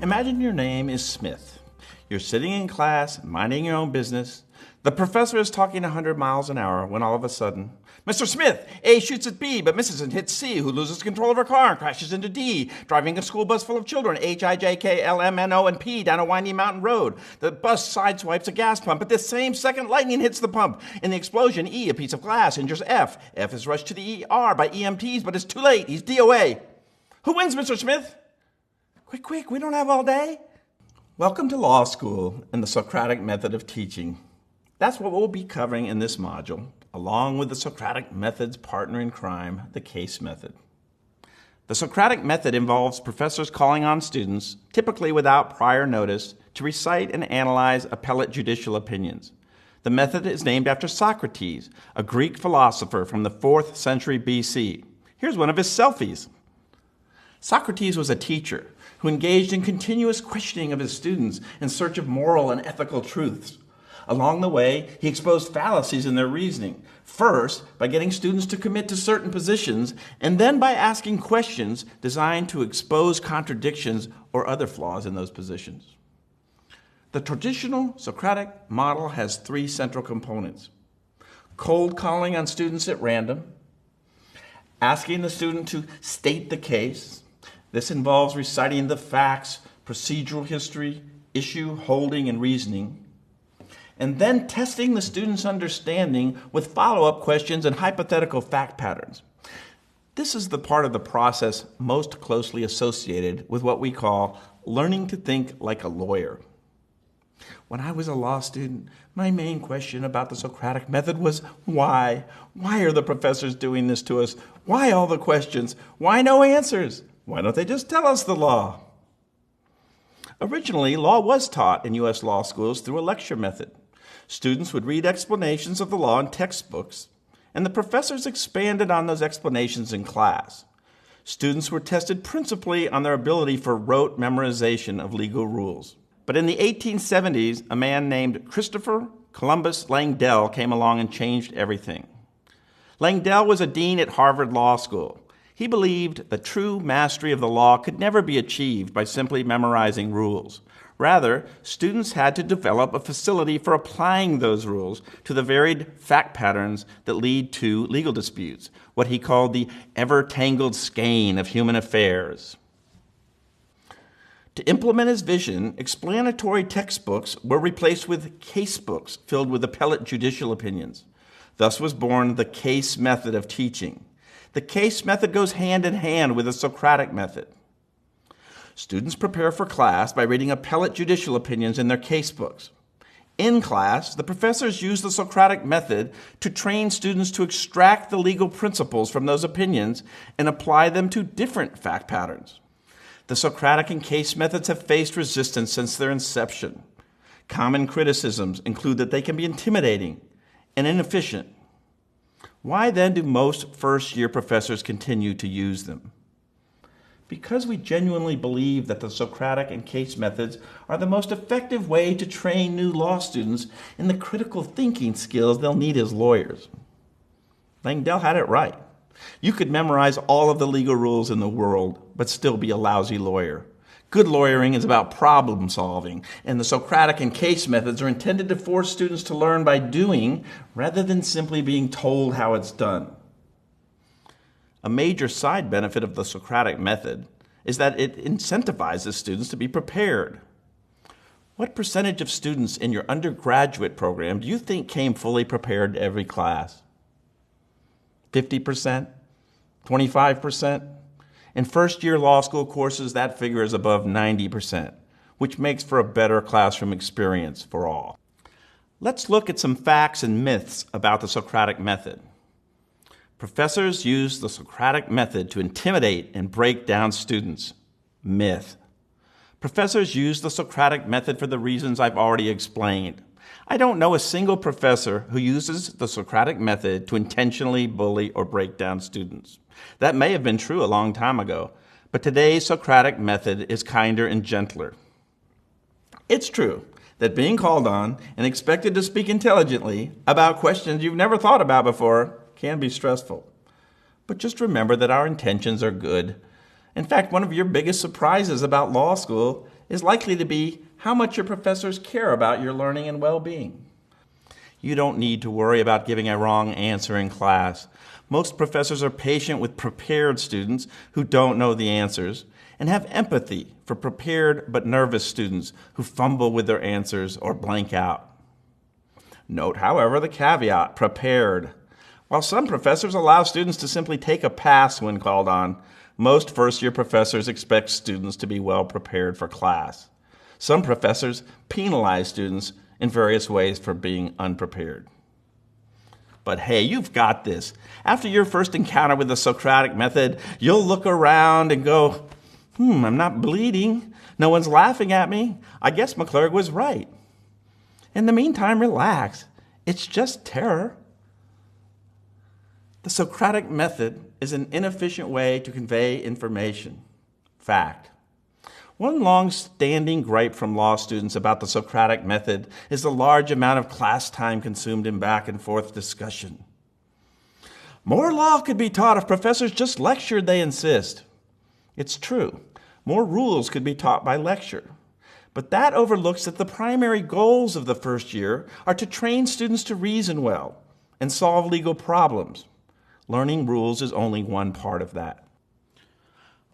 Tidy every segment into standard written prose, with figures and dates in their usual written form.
Imagine your name is Smith. You're sitting in class, minding your own business. The professor is talking 100 miles an hour when all of a sudden, Mr. Smith, A shoots at B but misses and hits C, who loses control of her car and crashes into D, driving a school bus full of children, H, I, J, K, L, M, N, O, and P, down a windy mountain road. The bus sideswipes a gas pump. At the same second, lightning hits the pump. In the explosion, E, a piece of glass, injures F. F is rushed to the ER by EMTs, but it's too late. He's DOA. Who wins, Mr. Smith? Quick, we don't have all day. Welcome to law school and the Socratic method of teaching. That's what we'll be covering in this module, along with the Socratic method's partner in crime, the case method. The Socratic method involves professors calling on students, typically without prior notice, to recite and analyze appellate judicial opinions. The method is named after Socrates, a Greek philosopher from the 4th century BC. Here's one of his selfies. Socrates was a teacher who engaged in continuous questioning of his students in search of moral and ethical truths. Along the way, he exposed fallacies in their reasoning, first by getting students to commit to certain positions, and then by asking questions designed to expose contradictions or other flaws in those positions. The traditional Socratic model has 3 central components: cold calling on students at random, asking the student to state the case. This involves reciting the facts, procedural history, issue, holding, and reasoning, and then testing the student's understanding with follow-up questions and hypothetical fact patterns. This is the part of the process most closely associated with what we call learning to think like a lawyer. When I was a law student, my main question about the Socratic method was why? Why are the professors doing this to us? Why all the questions? Why no answers? Why don't they just tell us the law? Originally, law was taught in U.S. law schools through a lecture method. Students would read explanations of the law in textbooks, and the professors expanded on those explanations in class. Students were tested principally on their ability for rote memorization of legal rules. But in the 1870s, a man named Christopher Columbus Langdell came along and changed everything. Langdell was a dean at Harvard Law School. He believed that true mastery of the law could never be achieved by simply memorizing rules. Rather, students had to develop a facility for applying those rules to the varied fact patterns that lead to legal disputes, what he called the ever-tangled skein of human affairs. To implement his vision, explanatory textbooks were replaced with casebooks filled with appellate judicial opinions. Thus was born the case method of teaching. The case method goes hand in hand with the Socratic method. Students prepare for class by reading appellate judicial opinions in their casebooks. In class, the professors use the Socratic method to train students to extract the legal principles from those opinions and apply them to different fact patterns. The Socratic and case methods have faced resistance since their inception. Common criticisms include that they can be intimidating and inefficient. Why then do most first-year professors continue to use them? Because we genuinely believe that the Socratic and case methods are the most effective way to train new law students in the critical thinking skills they'll need as lawyers. Langdell had it right. You could memorize all of the legal rules in the world, but still be a lousy lawyer. Good lawyering is about problem solving, and the Socratic and case methods are intended to force students to learn by doing rather than simply being told how it's done. A major side benefit of the Socratic method is that it incentivizes students to be prepared. What percentage of students in your undergraduate program do you think came fully prepared to every class? 50%? 25%? In first-year law school courses, that figure is above 90%, which makes for a better classroom experience for all. Let's look at some facts and myths about the Socratic method. Professors use the Socratic method to intimidate and break down students. Myth. Professors use the Socratic method for the reasons I've already explained. I don't know a single professor who uses the Socratic method to intentionally bully or break down students. That may have been true a long time ago, but today's Socratic method is kinder and gentler. It's true that being called on and expected to speak intelligently about questions you've never thought about before can be stressful. But just remember that our intentions are good. In fact, one of your biggest surprises about law school is likely to be how much your professors care about your learning and well-being. You don't need to worry about giving a wrong answer in class. Most professors are patient with prepared students who don't know the answers and have empathy for prepared but nervous students who fumble with their answers or blank out. Note, however, the caveat, prepared. While some professors allow students to simply take a pass when called on, most first-year professors expect students to be well prepared for class. Some professors penalize students in various ways for being unprepared. But hey, you've got this. After your first encounter with the Socratic method, you'll look around and go, I'm not bleeding. No one's laughing at me. I guess McClurg was right. In the meantime, relax. It's just terror. The Socratic method is an inefficient way to convey information. Fact. One long-standing gripe from law students about the Socratic method is the large amount of class time consumed in back-and-forth discussion. More law could be taught if professors just lectured, they insist. It's true. More rules could be taught by lecture. But that overlooks that the primary goals of the first year are to train students to reason well and solve legal problems. Learning rules is only one part of that.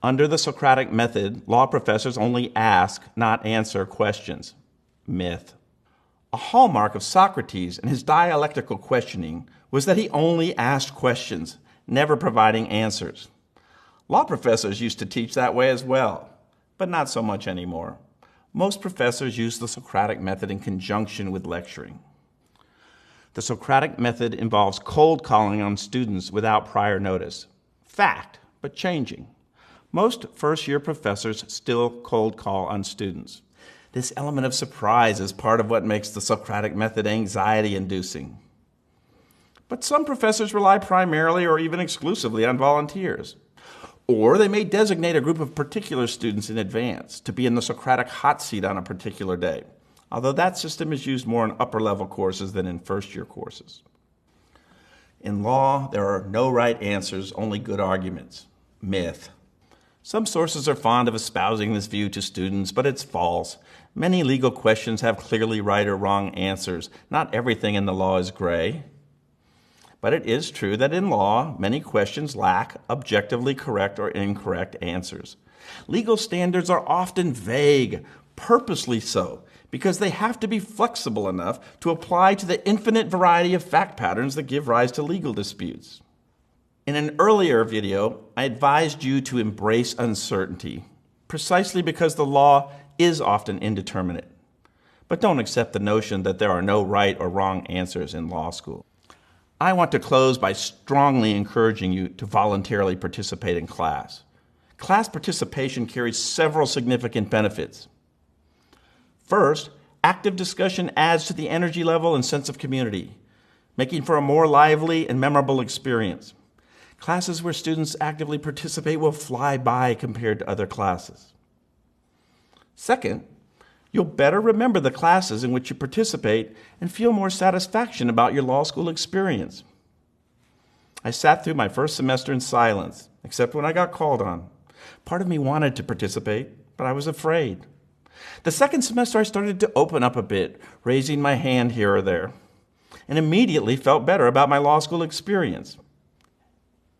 Under the Socratic method, law professors only ask, not answer questions. Myth. A hallmark of Socrates and his dialectical questioning was that he only asked questions, never providing answers. Law professors used to teach that way as well, but not so much anymore. Most professors use the Socratic method in conjunction with lecturing. The Socratic method involves cold calling on students without prior notice. Fact, but changing. Most first-year professors still cold call on students. This element of surprise is part of what makes the Socratic method anxiety-inducing. But some professors rely primarily or even exclusively on volunteers. Or they may designate a group of particular students in advance to be in the Socratic hot seat on a particular day, although that system is used more in upper-level courses than in first-year courses. In law, there are no right answers, only good arguments. Myth. Some sources are fond of espousing this view to students, but it's false. Many legal questions have clearly right or wrong answers. Not everything in the law is gray. But it is true that in law, many questions lack objectively correct or incorrect answers. Legal standards are often vague, purposely so, because they have to be flexible enough to apply to the infinite variety of fact patterns that give rise to legal disputes. In an earlier video, I advised you to embrace uncertainty, precisely because the law is often indeterminate. But don't accept the notion that there are no right or wrong answers in law school. I want to close by strongly encouraging you to voluntarily participate in class. Class participation carries several significant benefits. First, active discussion adds to the energy level and sense of community, making for a more lively and memorable experience. Classes where students actively participate will fly by compared to other classes. Second, you'll better remember the classes in which you participate and feel more satisfaction about your law school experience. I sat through my first semester in silence, except when I got called on. Part of me wanted to participate, but I was afraid. The second semester, I started to open up a bit, raising my hand here or there, and immediately felt better about my law school experience.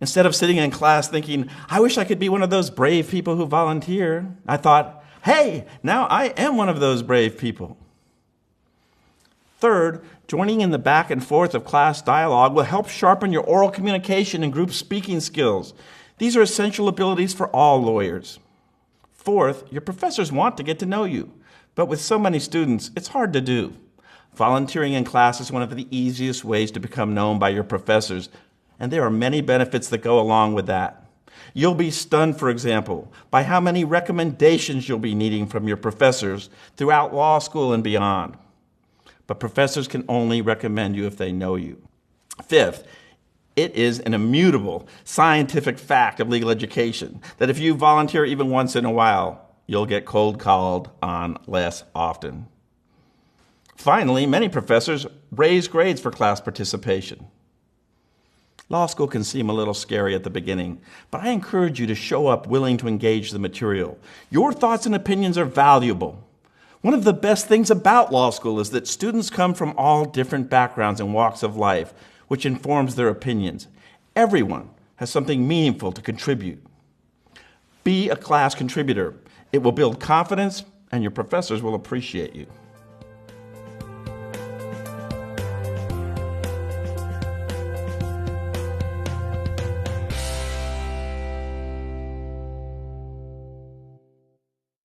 Instead of sitting in class thinking, I wish I could be one of those brave people who volunteer, I thought, hey, now I am one of those brave people. Third, joining in the back and forth of class dialogue will help sharpen your oral communication and group speaking skills. These are essential abilities for all lawyers. Fourth, your professors want to get to know you, but with so many students, it's hard to do. Volunteering in class is one of the easiest ways to become known by your professors, and there are many benefits that go along with that. You'll be stunned, for example, by how many recommendations you'll be needing from your professors throughout law school and beyond. But professors can only recommend you if they know you. Fifth, it is an immutable scientific fact of legal education that if you volunteer even once in a while, you'll get cold called on less often. Finally, many professors raise grades for class participation. Law school can seem a little scary at the beginning, but I encourage you to show up willing to engage the material. Your thoughts and opinions are valuable. One of the best things about law school is that students come from all different backgrounds and walks of life, which informs their opinions. Everyone has something meaningful to contribute. Be a class contributor. It will build confidence, and your professors will appreciate you.